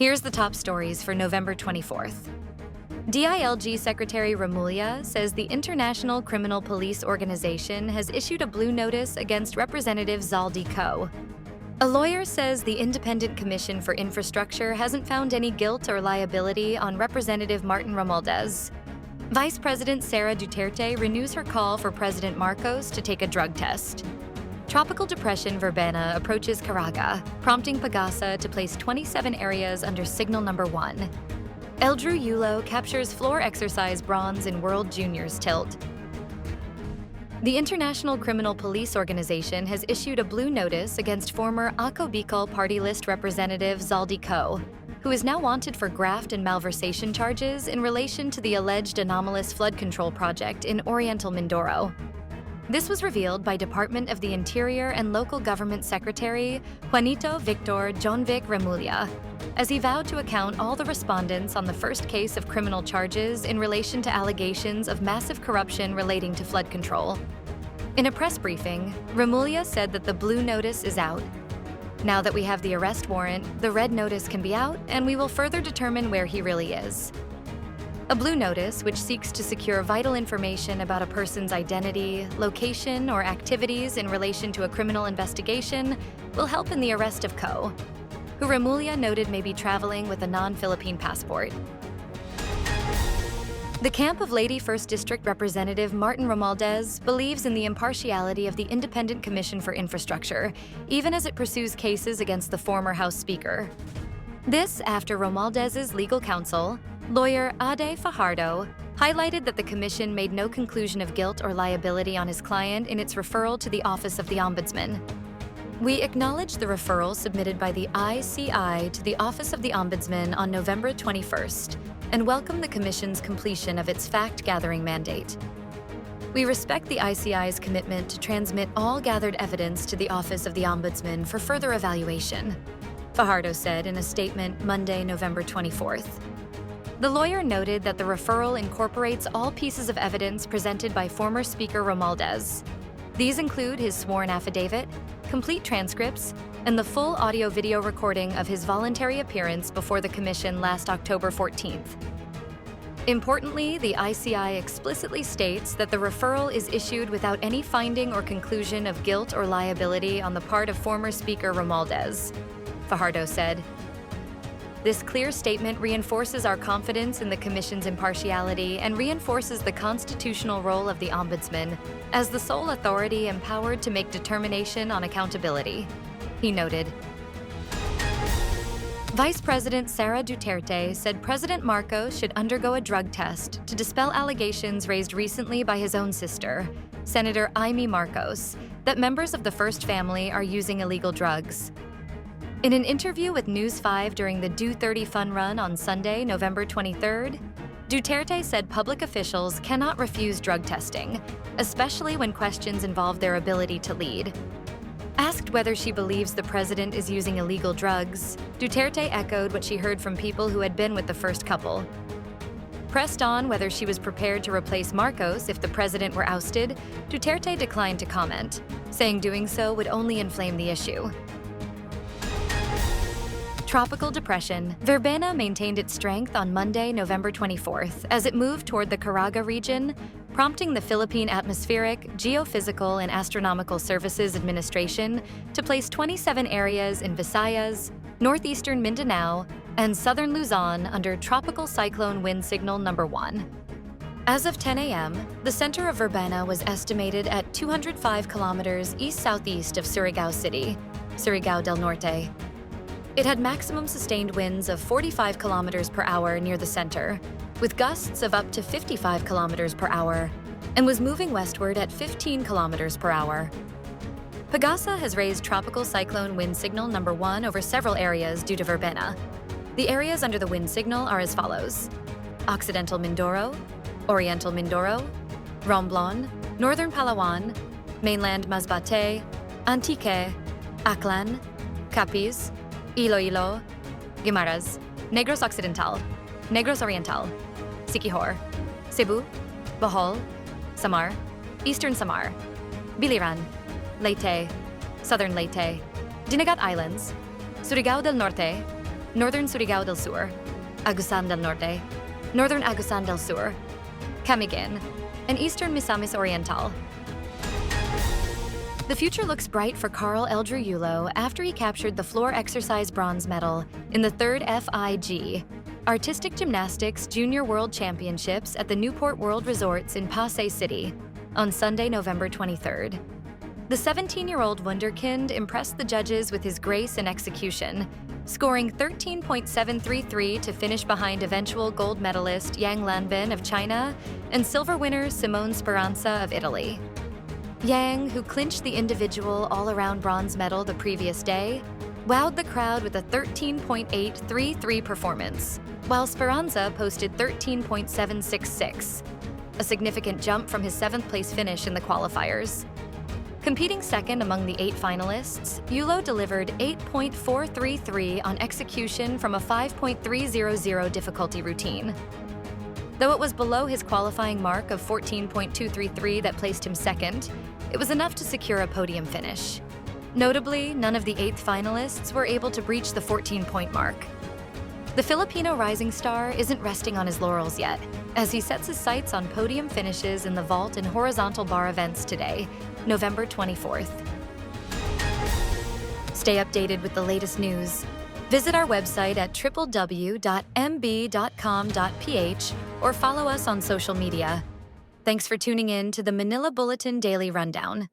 Here's the top stories for November 24th. DILG Secretary Romualdez says the International Criminal Police Organization has issued a blue notice against Representative Zaldy Co. A lawyer says the Independent Commission for Infrastructure hasn't found any guilt or liability on Representative Martin Romualdez. Vice President Sara Duterte renews her call for President Marcos to take a drug test. Tropical depression Verbena approaches Caraga, prompting Pagasa to place 27 areas under signal number 1. Eldrew Yulo captures floor exercise bronze in World Juniors tilt. The International Criminal Police Organization has issued a blue notice against former Ako Bicol party list representative Zaldy Co, who is now wanted for graft and malversation charges in relation to the alleged anomalous flood control project in Oriental Mindoro. This was revealed by Department of the Interior and Local Government Secretary Juanito Victor Johnvic Remulla, as he vowed to account all the respondents on the first case of criminal charges in relation to allegations of massive corruption relating to flood control. In a press briefing, Remulla said that the blue notice is out. Now that we have the arrest warrant, the red notice can be out, and we will further determine where he really is. A blue notice, which seeks to secure vital information about a person's identity, location, or activities in relation to a criminal investigation, will help in the arrest of Co, who Remulla noted may be traveling with a non-Philippine passport. The camp of Lady 1st District Representative Martin Romualdez believes in the impartiality of the Independent Commission for Infrastructure, even as it pursues cases against the former House Speaker. This after Romualdez's legal counsel, lawyer Ade Fajardo, highlighted that the commission made no conclusion of guilt or liability on his client in its referral to the Office of the Ombudsman. We acknowledge the referral submitted by the ICI to the Office of the Ombudsman on November 21st and welcome the Commission's completion of its fact-gathering mandate. We respect the ICI's commitment to transmit all gathered evidence to the Office of the Ombudsman for further evaluation, Fajardo said in a statement Monday, November 24th. The lawyer noted that the referral incorporates all pieces of evidence presented by former Speaker Romualdez. These include his sworn affidavit, complete transcripts, and the full audio-video recording of his voluntary appearance before the Commission last October 14th. Importantly, the ICI explicitly states that the referral is issued without any finding or conclusion of guilt or liability on the part of former Speaker Romualdez, Fajardo said. This clear statement reinforces our confidence in the Commission's impartiality and reinforces the constitutional role of the Ombudsman as the sole authority empowered to make determination on accountability, he noted. Vice President Sara Duterte said President Marcos should undergo a drug test to dispel allegations raised recently by his own sister, Senator Amy Marcos, that members of the First Family are using illegal drugs. In an interview with News 5 during the Do 30 Fun Run on Sunday, November 23rd, Duterte said public officials cannot refuse drug testing, especially when questions involve their ability to lead. Asked whether she believes the president is using illegal drugs, Duterte echoed what she heard from people who had been with the first couple. Pressed on whether she was prepared to replace Marcos if the president were ousted, Duterte declined to comment, saying doing so would only inflame the issue. Tropical depression, Verbena maintained its strength on Monday, November 24th, as it moved toward the Caraga region, prompting the Philippine Atmospheric, Geophysical, and Astronomical Services Administration to place 27 areas in Visayas, northeastern Mindanao, and southern Luzon under Tropical Cyclone Wind Signal Number 1. As of 10 a.m., the center of Verbena was estimated at 205 kilometers east-southeast of Surigao City, Surigao del Norte. It had maximum sustained winds of 45 kilometers per hour near the center, with gusts of up to 55 kilometers per hour, and was moving westward at 15 kilometers per hour. Pagasa has raised Tropical Cyclone Wind Signal Number 1 over several areas due to Verbena. The areas under the wind signal are as follows: Occidental Mindoro, Oriental Mindoro, Romblon, Northern Palawan, Mainland Masbate, Antique, Aklan, Capiz, Iloilo, Guimaras, Negros Occidental, Negros Oriental, Siquijor, Cebu, Bohol, Samar, Eastern Samar, Biliran, Leyte, Southern Leyte, Dinagat Islands, Surigao del Norte, Northern Surigao del Sur, Agusan del Norte, Northern Agusan del Sur, Camiguin, and Eastern Misamis Oriental. The future looks bright for Eldrew Yulo after he captured the floor exercise bronze medal in the third FIG, Artistic Gymnastics Junior World Championships at the Newport World Resorts in Pasay City on Sunday, November 23rd. The 17-year-old wunderkind impressed the judges with his grace and execution, scoring 13.733 to finish behind eventual gold medalist Yang Lanbin of China and silver winner Simone Speranza of Italy. Yang, who clinched the individual all-around bronze medal the previous day, wowed the crowd with a 13.833 performance, while Speranza posted 13.766, a significant jump from his seventh-place finish in the qualifiers. Competing second among the 8 finalists, Yulo delivered 8.433 on execution from a 5.300 difficulty routine. Though it was below his qualifying mark of 14.233 that placed him second, it was enough to secure a podium finish. Notably, none of the 8th finalists were able to breach the 14-point mark. The Filipino rising star isn't resting on his laurels yet, as he sets his sights on podium finishes in the vault and horizontal bar events today, November 24th. Stay updated with the latest news. Visit our website at www.mb.com.ph or follow us on social media. Thanks for tuning in to the Manila Bulletin Daily Rundown.